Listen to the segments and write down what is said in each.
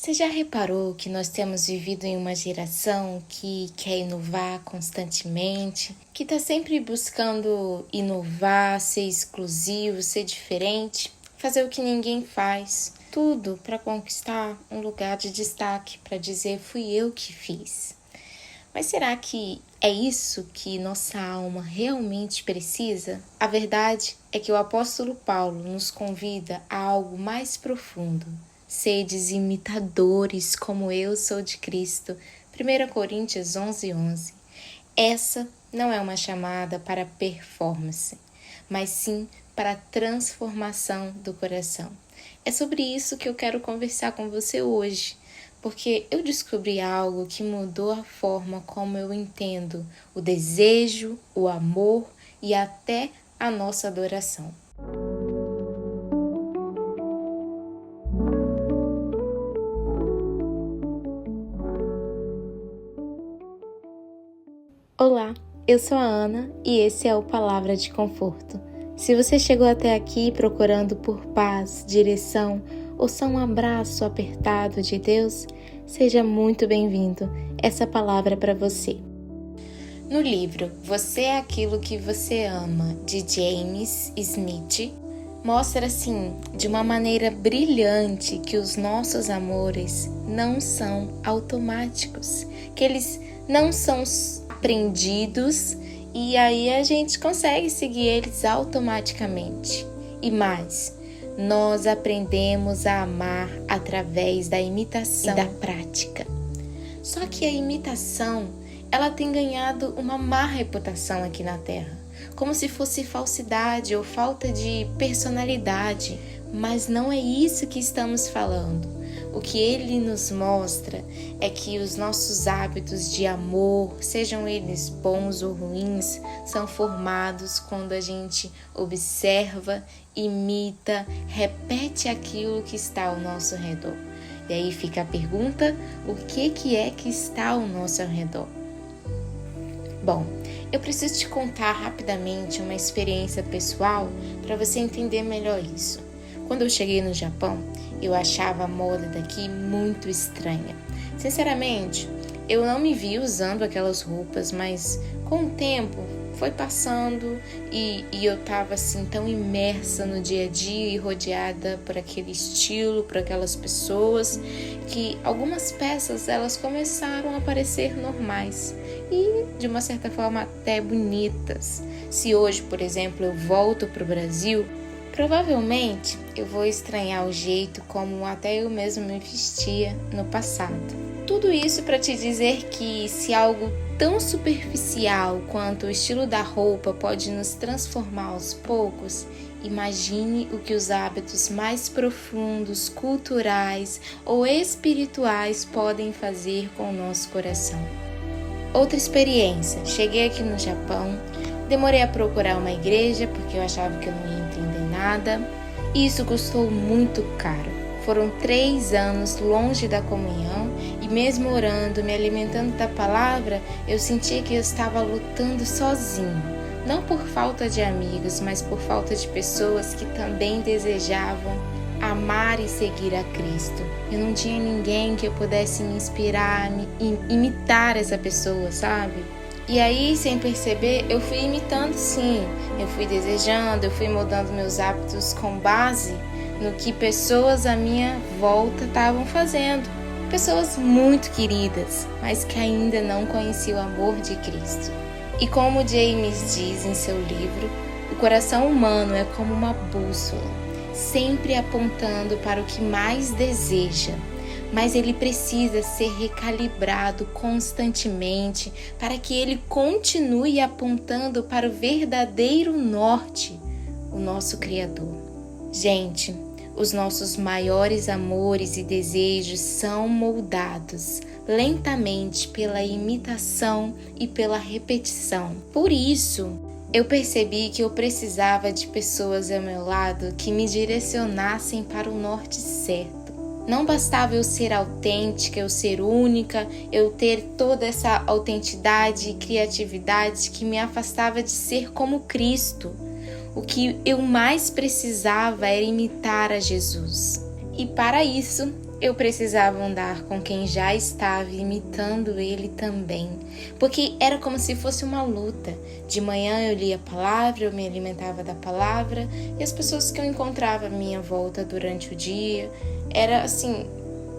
Você já reparou que nós temos vivido em uma geração que quer inovar constantemente, que está sempre buscando inovar, ser exclusivo, ser diferente, fazer o que ninguém faz, tudo para conquistar um lugar de destaque, para dizer fui eu que fiz. Mas será que é isso que nossa alma realmente precisa? A verdade é que o apóstolo Paulo nos convida a algo mais profundo. Sedes imitadores como eu sou de Cristo. 1 Coríntios 11:11. Essa não é uma chamada para performance, mas sim para a transformação do coração. É sobre isso que eu quero conversar com você hoje, porque eu descobri algo que mudou a forma como eu entendo o desejo, o amor e até a nossa adoração. Olá, eu sou a Ana e esse é o Palavra de Conforto. Se você chegou até aqui procurando por paz, direção ou só um abraço apertado de Deus, seja muito bem-vindo. Essa palavra é para você. No livro Você é Aquilo que Você Ama, de James Smith, mostra assim, de uma maneira brilhante, que os nossos amores não são automáticos, que eles não são aprendidos e aí a gente consegue seguir eles automaticamente. E mais, nós aprendemos a amar através da imitação e da prática. Só que a imitação, ela tem ganhado uma má reputação aqui na Terra, como se fosse falsidade ou falta de personalidade, mas não é isso que estamos falando. O que ele nos mostra é que os nossos hábitos de amor, sejam eles bons ou ruins, são formados quando a gente observa, imita, repete aquilo que está ao nosso redor. E aí fica a pergunta, o que é que está ao nosso redor? Bom, eu preciso te contar rapidamente uma experiência pessoal para você entender melhor isso. Quando eu cheguei no Japão, eu achava a moda daqui muito estranha. Sinceramente, eu não me vi usando aquelas roupas, mas com o tempo foi passando e eu estava assim tão imersa no dia a dia e rodeada por aquele estilo, por aquelas pessoas, que algumas peças elas começaram a parecer normais e de uma certa forma até bonitas. Se hoje, por exemplo, eu volto para o Brasil, provavelmente eu vou estranhar o jeito como até eu mesma me vestia no passado. Tudo isso para te dizer que se algo tão superficial quanto o estilo da roupa pode nos transformar aos poucos, imagine o que os hábitos mais profundos, culturais ou espirituais podem fazer com o nosso coração. Outra experiência, cheguei aqui no Japão, demorei a procurar uma igreja porque eu achava que eu não ia entender nada e isso custou muito caro. Foram 3 anos longe da comunhão e mesmo orando, me alimentando da palavra, eu sentia que eu estava lutando sozinho. Não por falta de amigos, mas por falta de pessoas que também desejavam amar e seguir a Cristo. Eu não tinha ninguém que eu pudesse me inspirar, imitar essa pessoa, sabe? E aí, sem perceber, eu fui imitando sim. Eu fui desejando, eu fui mudando meus hábitos com base no que pessoas à minha volta estavam fazendo. Pessoas muito queridas, mas que ainda não conheciam o amor de Cristo. E como James diz em seu livro, o coração humano é como uma bússola, sempre apontando para o que mais deseja, mas ele precisa ser recalibrado constantemente para que ele continue apontando para o verdadeiro norte, o nosso Criador. Gente, os nossos maiores amores e desejos são moldados lentamente pela imitação e pela repetição. Por isso, eu percebi que eu precisava de pessoas ao meu lado que me direcionassem para o norte certo. Não bastava eu ser autêntica, eu ser única, eu ter toda essa autenticidade e criatividade que me afastava de ser como Cristo. O que eu mais precisava era imitar a Jesus. E para isso, eu precisava andar com quem já estava imitando ele também, porque era como se fosse uma luta. De manhã eu lia a palavra, eu me alimentava da palavra, e as pessoas que eu encontrava à minha volta durante o dia, era assim,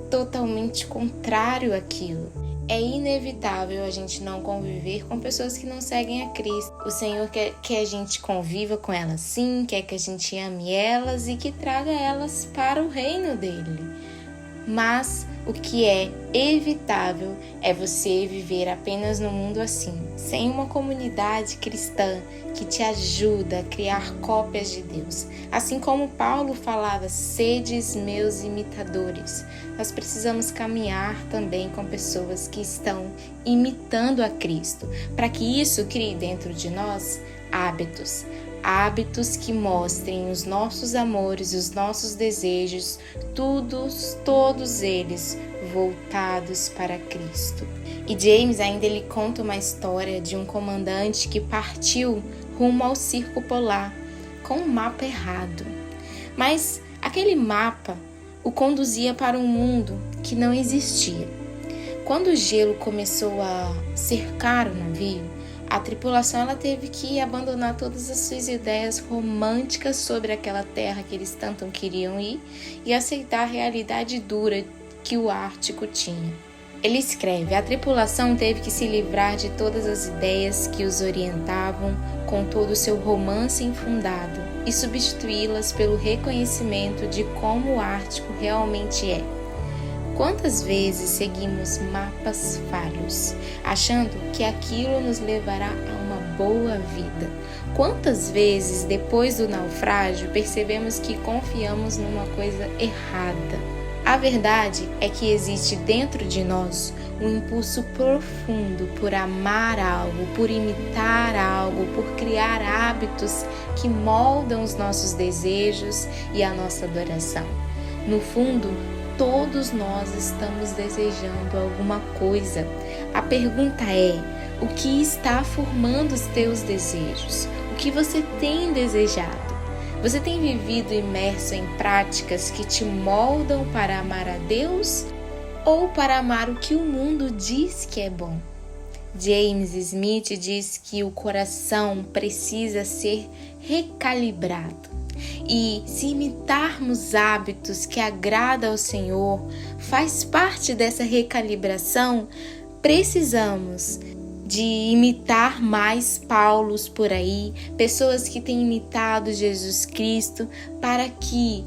totalmente contrário àquilo. É inevitável a gente não conviver com pessoas que não seguem a Cristo. O Senhor quer que a gente conviva com elas sim, quer que a gente ame elas e que traga elas para o reino dele. Mas o que é evitável é você viver apenas no mundo assim, sem uma comunidade cristã que te ajuda a criar cópias de Deus. Assim como Paulo falava, sedes meus imitadores. Nós precisamos caminhar também com pessoas que estão imitando a Cristo, para que isso crie dentro de nós hábitos que mostrem os nossos amores, os nossos desejos, todos eles voltados para Cristo. E James ainda ele conta uma história de um comandante que partiu rumo ao circo polar com um mapa errado. Mas aquele mapa o conduzia para um mundo que não existia. Quando o gelo começou a cercar o navio, a tripulação ela teve que abandonar todas as suas ideias românticas sobre aquela terra que eles tanto queriam ir e aceitar a realidade dura que o Ártico tinha. Ele escreve, a tripulação teve que se livrar de todas as ideias que os orientavam com todo o seu romance infundado e substituí-las pelo reconhecimento de como o Ártico realmente é. Quantas vezes seguimos mapas falhos, achando que aquilo nos levará a uma boa vida? Quantas vezes, depois do naufrágio, percebemos que confiamos numa coisa errada? A verdade é que existe dentro de nós um impulso profundo por amar algo, por imitar algo, por criar hábitos que moldam os nossos desejos e a nossa adoração. No fundo, todos nós estamos desejando alguma coisa. A pergunta é, o que está formando os teus desejos? O que você tem desejado? Você tem vivido imerso em práticas que te moldam para amar a Deus ou para amar o que o mundo diz que é bom? James Smith diz que o coração precisa ser recalibrado. E se imitarmos hábitos que agradam ao Senhor, faz parte dessa recalibração, precisamos de imitar mais Paulos por aí, pessoas que têm imitado Jesus Cristo, para que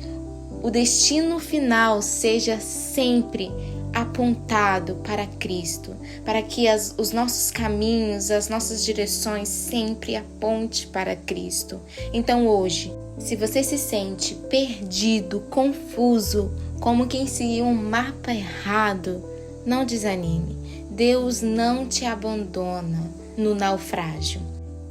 o destino final seja sempre apontado para Cristo, para que os nossos caminhos, as nossas direções sempre aponte para Cristo. Então hoje, se você se sente perdido, confuso, como quem seguiu um mapa errado, não desanime. Deus não te abandona no naufrágio.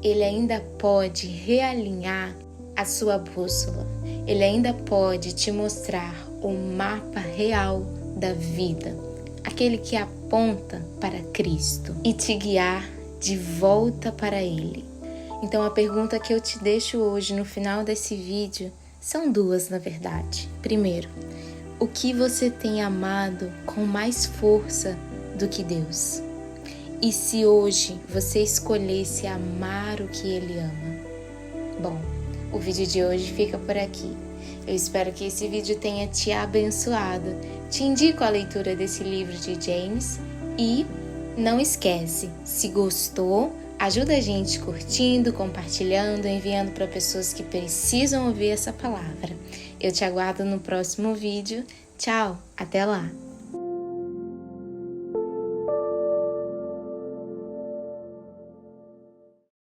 Ele ainda pode realinhar a sua bússola. Ele ainda pode te mostrar o mapa real da vida, aquele que aponta para Cristo e te guiar de volta para Ele. Então a pergunta que eu te deixo hoje no final desse vídeo são duas, na verdade. Primeiro, o que você tem amado com mais força do que Deus? E se hoje você escolhesse amar o que Ele ama? Bom, o vídeo de hoje fica por aqui. Eu espero que esse vídeo tenha te abençoado. Te indico a leitura desse livro de James e não esquece, se gostou, ajuda a gente curtindo, compartilhando, enviando para pessoas que precisam ouvir essa palavra. Eu te aguardo no próximo vídeo. Tchau, até lá!